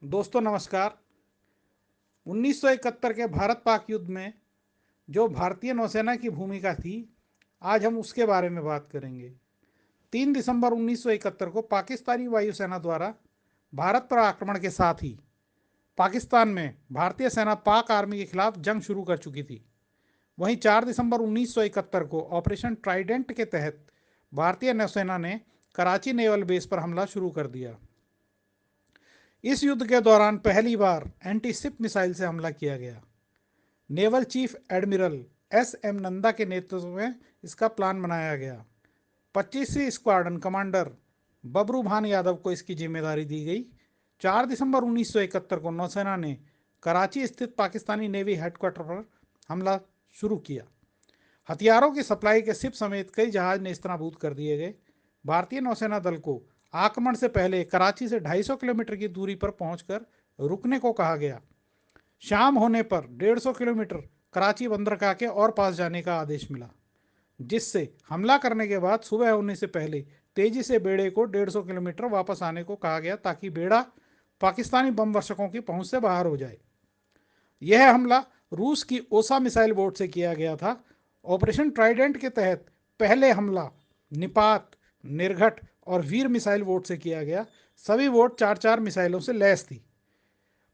दोस्तों नमस्कार। 1971 के भारत पाक युद्ध में जो भारतीय नौसेना की भूमिका थी, आज हम उसके बारे में बात करेंगे। 3 दिसंबर 1971 को पाकिस्तानी वायुसेना द्वारा भारत पर आक्रमण के साथ ही पाकिस्तान में भारतीय सेना पाक आर्मी के खिलाफ जंग शुरू कर चुकी थी। वहीं 4 दिसंबर 1971 को ऑपरेशन ट्राइडेंट के तहत भारतीय नौसेना ने कराची नेवल बेस पर हमला शुरू कर दिया। इस युद्ध के दौरान पहली बार एंटी शिप मिसाइल से हमला किया गया। Naval chief admiral S M Nanda के नेतृत्व में इसका प्लान बनाया गया। 25वीं स्क्वाड्रन कमांडर बबरू भान यादव को इसकी जिम्मेदारी दी गई। 4 दिसंबर 1971 को नौसेना ने कराची स्थित पाकिस्तानी नेवी हेडक्वार्टर पर हमला शुरू किया। हथियारों की सप्लाई के शिप समेत कई जहाज नेस्तनाबूद कर दिए गए। भारतीय नौसेना दल को आक्रमण से पहले कराची से 250 किलोमीटर की दूरी पर पहुंचकर रुकने को कहा गया। शाम होने पर 150 किलोमीटर कराची बंदरगाह के और पास जाने का आदेश मिला, जिससे हमला करने के बाद सुबह होने से पहले तेजी से बेड़े को 150 किलोमीटर वापस आने को कहा गया, ताकि बेड़ा पाकिस्तानी बम वर्षकों की पहुंच से बाहर हो जाए। यह हमला रूस की ओसा मिसाइल बोट से किया गया था। ऑपरेशन ट्राइडेंट के तहत पहले हमला निपात, निर्घट और वीर मिसाइल बोट से किया गया। सभी बोट 4-4 मिसाइलों से लैस थी।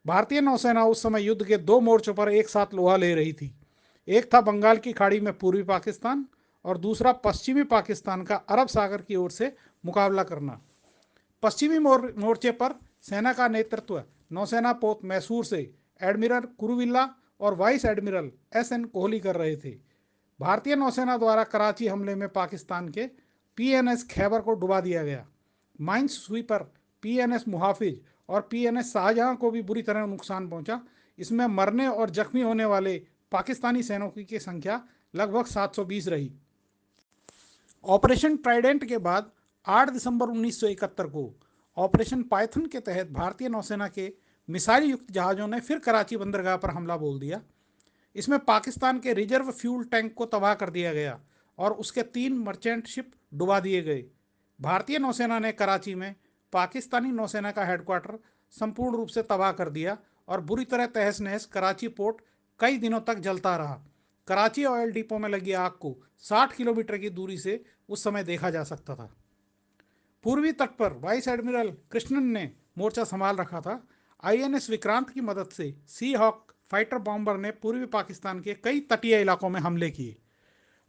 भारतीय नौसेना उस समय युद्ध के 2 मोर्चों पर एक साथ लोहा ले रही थी। एक था बंगाल की खाड़ी में पूर्वी पाकिस्तान और दूसरा पश्चिमी पाकिस्तान का अरब सागर की ओर से मुकाबला करना। पश्चिमी मोर्चे पर सेना का नेतृत्व नौसेना पोत मैसूर से एडमिरल कुरुविल्ला और vice admiral S N Kohli कर रहे थे। भारतीय नौसेना द्वारा कराची हमले में पाकिस्तान के पीएनएस खैबर को डुबा दिया गया। माइंस स्वीपर पीएनएस मुहाफिज और पीएनएस शाहजहां को भी बुरी तरह नुकसान पहुंचा। इसमें मरने और जख्मी होने वाले पाकिस्तानी सैनिकों की संख्या लगभग 720 रही। ऑपरेशन ट्राइडेंट के बाद 8 दिसंबर 1971 को ऑपरेशन पाइथन के तहत भारतीय नौसेना के मिसाइल युक्त जहाज़ों ने फिर कराची बंदरगाह पर हमला बोल दिया। इसमें पाकिस्तान के रिजर्व फ्यूल टैंक को तबाह कर दिया गया और उसके 3 मर्चेंट शिप डुबा दिए गए। भारतीय नौसेना ने कराची में पाकिस्तानी नौसेना का हेडक्वार्टर संपूर्ण रूप से तबाह कर दिया और बुरी तरह तहस नहस कराची पोर्ट कई दिनों तक जलता रहा। कराची ऑयल डिपो में लगी आग को 60 किलोमीटर की दूरी से उस समय देखा जा सकता था। पूर्वी तट पर वाइस एडमिरल कृष्णन ने मोर्चा संभाल रखा था। आईएनएस विक्रांत की मदद से सी हॉक फाइटर बॉम्बर ने पूर्वी पाकिस्तान के कई तटीय इलाकों में हमले किए।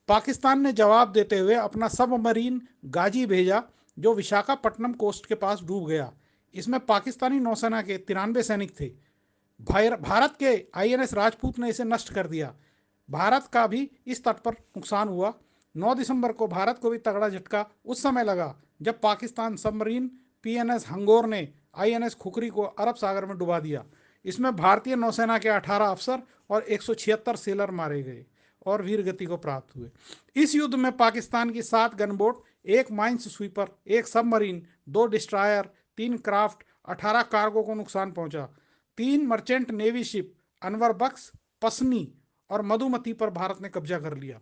पाकिस्तान ने जवाब देते हुए अपना सबमरीन गाजी भेजा, जो विशाखापट्टनम कोस्ट के पास डूब गया। इसमें पाकिस्तानी नौसेना के 93 सैनिक थे। भारत के आईएनएस राजपूत ने इसे नष्ट कर दिया। भारत का भी इस तट पर नुकसान हुआ। 9 दिसंबर को भारत को भी तगड़ा झटका उस समय लगा जब पाकिस्तान सबमरीन पीएनएस हंगोर ने आईएनएस खुखरी को अरब सागर में डुबा दिया। इसमें भारतीय नौसेना के 18 अफसर और 176 सेलर मारे गए और वीर गति को प्राप्त हुए। इस युद्ध में पाकिस्तान की 7 gunboat, 1 mines sweeper, 1 submarine, 2 destroyer, 3 craft, 18 cargo को नुकसान पहुंचा। 3 मर्चेंट नेवी शिप अनवर बख्श, पसनी और मधुमती पर भारत ने कब्जा कर लिया।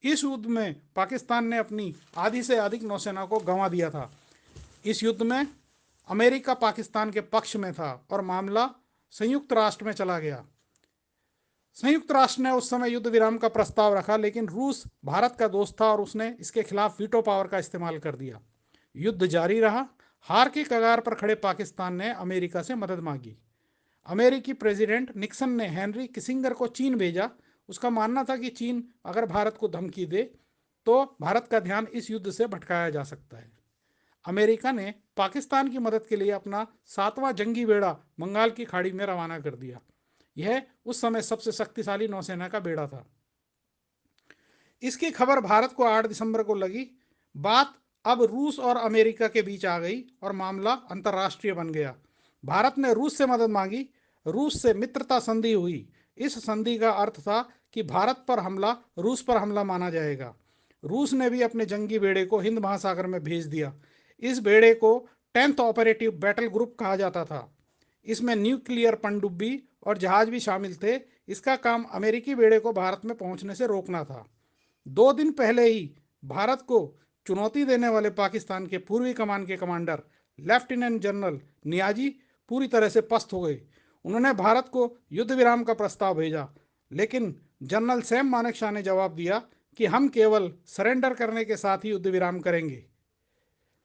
इस युद्ध में पाकिस्तान ने अपनी आधी से अधिक नौसेना को गंवा दिया था। इस युद्ध में अमेरिका पाकिस्तान के पक्ष में था और मामला संयुक्त राष्ट्र में चला गया। संयुक्त राष्ट्र ने उस समय युद्ध विराम का प्रस्ताव रखा, लेकिन रूस भारत का दोस्त था और उसने इसके खिलाफ वीटो पावर का इस्तेमाल कर दिया। युद्ध जारी रहा। हार की कगार पर खड़े पाकिस्तान ने अमेरिका से मदद मांगी। अमेरिकी प्रेसिडेंट निक्सन ने हेनरी किसिंगर को चीन भेजा। उसका मानना था कि चीन अगर भारत को धमकी दे तो भारत का ध्यान इस युद्ध से भटकाया जा सकता है। अमेरिका ने पाकिस्तान की मदद के लिए अपना 7वां जंगी बेड़ा बंगाल की खाड़ी में रवाना कर दिया। यह उस समय सबसे शक्तिशाली नौसेना का बेड़ा था। इसकी खबर भारत को 8 दिसंबर को लगी। बात अब रूस और अमेरिका के बीच आ गई और मामला अंतर्राष्ट्रीय बन गया। भारत ने रूस से मदद मांगी। रूस से मित्रता संधि हुई। इस संधि का अर्थ था कि भारत पर हमला रूस पर हमला माना जाएगा। रूस ने भी अपने जंगी बेड़े को हिंद महासागर में भेज दिया। इस बेड़े को 10th ऑपरेटिव बैटल ग्रुप कहा जाता था। इसमें न्यूक्लियर पनडुब्बी और जहाज भी शामिल थे। इसका काम अमेरिकी बेड़े को भारत में पहुंचने से रोकना था। 2 दिन पहले ही भारत को चुनौती देने वाले पाकिस्तान के पूर्वी कमान के कमांडर लेफ्टिनेंट जनरल नियाजी पूरी तरह से पस्त हो गए। उन्होंने भारत को युद्ध विराम का प्रस्ताव भेजा, लेकिन जनरल सैम मानेकशॉ ने जवाब दिया कि हम केवल सरेंडर करने के साथ ही युद्ध विराम करेंगे।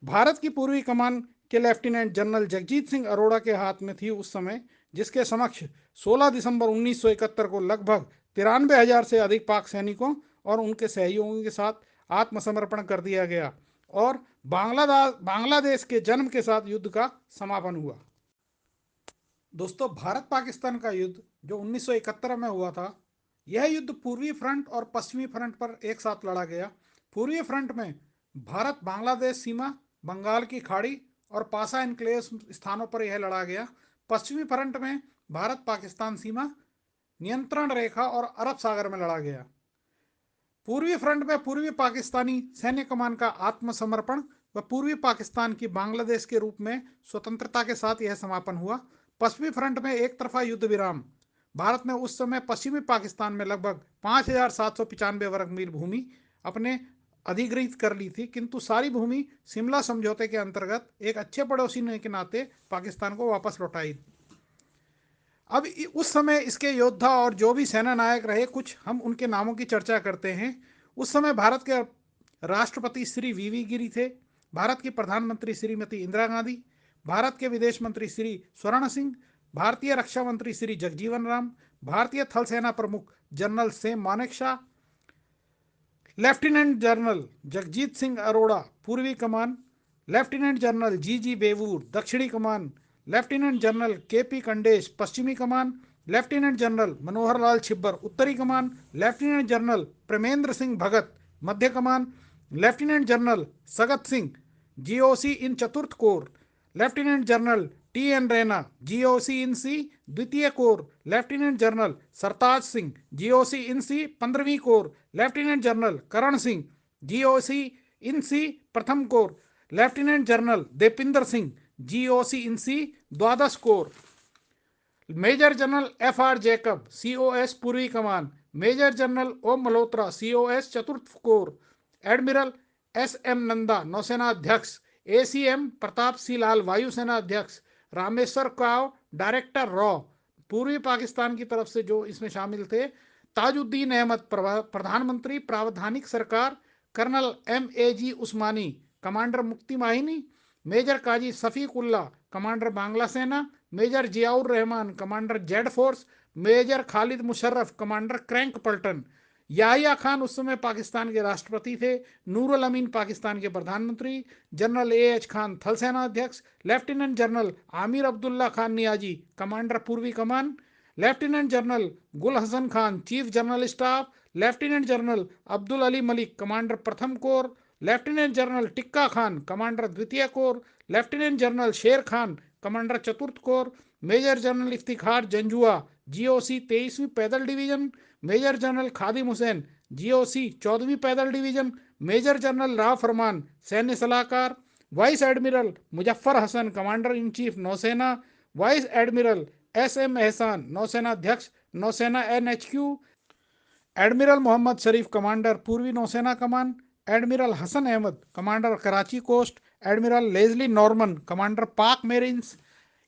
भारत की पूर्वी कमान के लेफ्टिनेंट जनरल जगजीत सिंह अरोड़ा के हाथ में थी उस समय, जिसके समक्ष 16 दिसंबर 1971 को लगभग 93,000 से अधिक पाक सैनिकों और उनके सहयोगियों के साथ आत्मसमर्पण कर दिया गया और बांग्लादेश के जन्म के साथ युद्ध का समापन हुआ। दोस्तों, भारत पाकिस्तान का युद्ध जो 1971 में हुआ था, यह युद्ध पूर्वी फ्रंट और पश्चिमी फ्रंट पर एक साथ लड़ा गया। पूर्वी फ्रंट में भारत बांग्लादेश सीमा, बंगाल की खाड़ी और पासा एनक्लेव स्थानों पर यह लड़ा गया। पश्चिमी फ्रंट में भारत पाकिस्तान सीमा, नियंत्रण रेखा और अरब सागर में लड़ा गया। पूर्वी फ्रंट में पूर्वी पाकिस्तानी सैन्य कमान का आत्मसमर्पण व पूर्वी पाकिस्तान की बांग्लादेश के रूप में स्वतंत्रता के साथ यह समापन हुआ। पश्चिमी फ्रंट में एक तरफा युद्ध विराम। भारत ने उस समय पश्चिमी पाकिस्तान में लगभग 5,795 वर्ग मील भूमि अपने अधिग्रहित कर ली थी, किंतु सारी भूमि शिमला समझौते के अंतर्गत एक अच्छे पड़ोसी के नाते पाकिस्तान को वापस लौटाई। अब उस समय इसके योद्धा और जो भी सेना नायक रहे, कुछ हम उनके नामों की चर्चा करते हैं। उस समय भारत के राष्ट्रपति श्री वी गिरी थे, भारत की प्रधानमंत्री श्रीमती इंदिरा गांधी, भारत के विदेश मंत्री श्री स्वर्ण सिंह, भारतीय रक्षा मंत्री श्री जगजीवन राम, भारतीय थल सेना प्रमुख general Sam Manekshaw, lieutenant general Jagjit Singh Arora पूर्वी कमान, लेफ्टिनेंट जनरल जी बेवूर दक्षिणी कमान, लेफ्टिनेंट जनरल के कंडेश पश्चिमी कमान, लेफ्टिनेंट जनरल मनोहर लाल छिब्बर उत्तरी कमान, लेफ्टिनेंट जनरल प्रेमेंद्र सिंह भगत मध्य कमान, lieutenant general Sagat Singh GOC in चतुर्थ corps, lieutenant general T N. Raina GOC in C द्वितीय corps, lieutenant general Sartaj Singh GOC in C 15वीं corps, lieutenant general Karan Singh GOC in C प्रथम corps, lieutenant general Depinder Singh GOC in C द्वादश corps, major general F R. Jacob COS पूर्वी कमान, major general ओम Malhotra COS चतुर्थ core, admiral SM. Nanda नौसेना अध्यक्ष, ACM Pratap Singh लाल वायुसेना अध्यक्ष, रामेश्वर काव डायरेक्टर रॉ पूर्वी पाकिस्तान की तरफ से जो इसमें शामिल थे, ताजुद्दीन अहमद प्रधानमंत्री प्रावधानिक सरकार, कर्नल M.A.G. उस्मानी commander Mukti Bahini, major Kazi Safiullah commander Bangla सेना, major Ziaur Rahman commander Z force, major Khalid Musharraf commander crack पल्टन, याहिया खान उस समय पाकिस्तान के राष्ट्रपति थे, नूरुल अमीन पाकिस्तान के प्रधानमंत्री, जनरल A.H. खान थल सेना अध्यक्ष, lieutenant general Amir Abdullah Khan Niazi commander पूर्वी कमान, lieutenant general Gul Hassan Khan chief general staff, lieutenant general Abdul Ali Malik commander प्रथम corps, lieutenant general Tikka Khan commander द्वितीय corps, lieutenant general Sher Khan commander चतुर्थ corps, major general Iftikhar Janjua GOC 23वीं पैदल division, major general Khadim Hussain GOC 14वीं पैदल division, major general Rao Farman सैन्य सलाहकार, vice admiral Muzaffar Hassan commander in chief नौसेना, वाइस एडमिरल एस.एम. एहसान नौसेना अध्यक्ष नौसेना NHQ, admiral Mohammad Sharif commander पूर्वी नौसेना कमान, admiral Hasan Ahmed commander Karachi coast, admiral Leslie Norman commander Pak marines,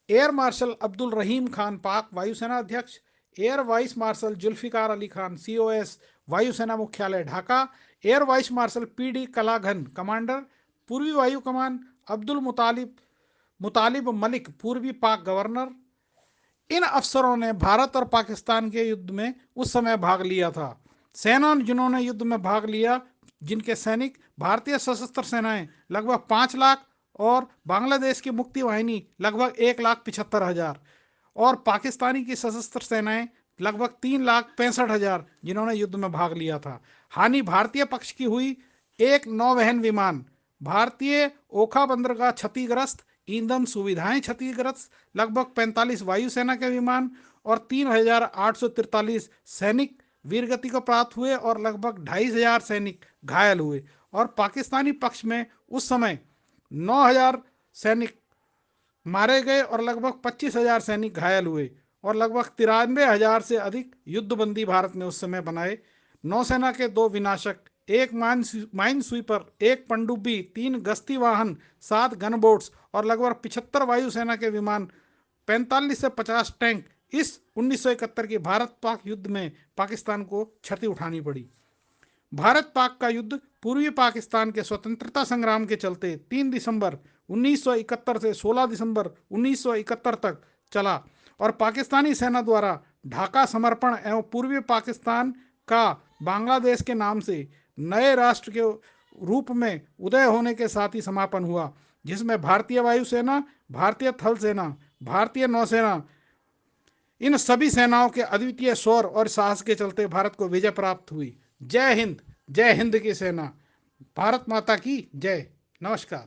air marshal Abdul Rahim Khan Pak वायुसेना अध्यक्ष, air vice marshal Zulfiqar Ali Khan COS वायुसेना मुख्यालय Dhaka, air vice marshal PD Callaghan commander पूर्वी वायु कमान, अब्दुल मुतालिब मलिक पूर्वी पाक गवर्नर। इन अफसरों ने भारत और पाकिस्तान के युद्ध में उस समय भाग लिया था। सेना जिन्होंने युद्ध में भाग लिया, जिनके सैनिक भारतीय सशस्त्र सेनाएं लगभग 5 लाख और बांग्लादेश की मुक्ति वाहिनी लगभग 1,75,000 और पाकिस्तानी की सशस्त्र सेनाएं लगभग 3,65,000 जिन्होंने युद्ध में भाग लिया था। हानि भारतीय पक्ष की हुई एक नौवहन विमान, भारतीय ओखा बंदरगाह क्षतिग्रस्त, ईंधन सुविधाएं क्षतिग्रस्त, लगभग 45 वायुसेना के विमान और 3,843 सैनिक वीरगति को प्राप्त हुए और लगभग 2,500 सैनिक घायल हुए और पाकिस्तानी पक्ष में उस समय 9,000 सैनिक मारे गए और लगभग 25,000 सैनिक घायल हुए और लगभग 93,000 से अधिक युद्धबंदी भारत ने उस समय बनाए। नौसेना के 2 विनाशक, एक माइन स्वीपर, एक पनडुब्बी, 3 गश्ती वाहन, 7 गन बोट्स और लगभग 75 वायुसेना के विमान 45 से 50 टैंक इस 1971 के भारत पाक युद्ध में पाकिस्तान को क्षति उठानी पड़ी। भारत पाक का युद्ध पूर्वी पाकिस्तान के स्वतंत्रता संग्राम के चलते 3 दिसंबर 1971 से 16 दिसंबर 1971 तक चला और पाकिस्तानी सेना द्वारा ढाका समर्पण एवं पूर्वी पाकिस्तान का बांग्लादेश के नाम से नए राष्ट्र के रूप में उदय होने के साथ ही समापन हुआ, जिसमें भारतीय वायुसेना, भारतीय थल सेना, भारतीय नौसेना, इन सभी सेनाओं के अद्वितीय शौर्य और साहस के चलते भारत को विजय प्राप्त हुई। जय हिंद की सेना, भारत माता की जय। नमस्कार।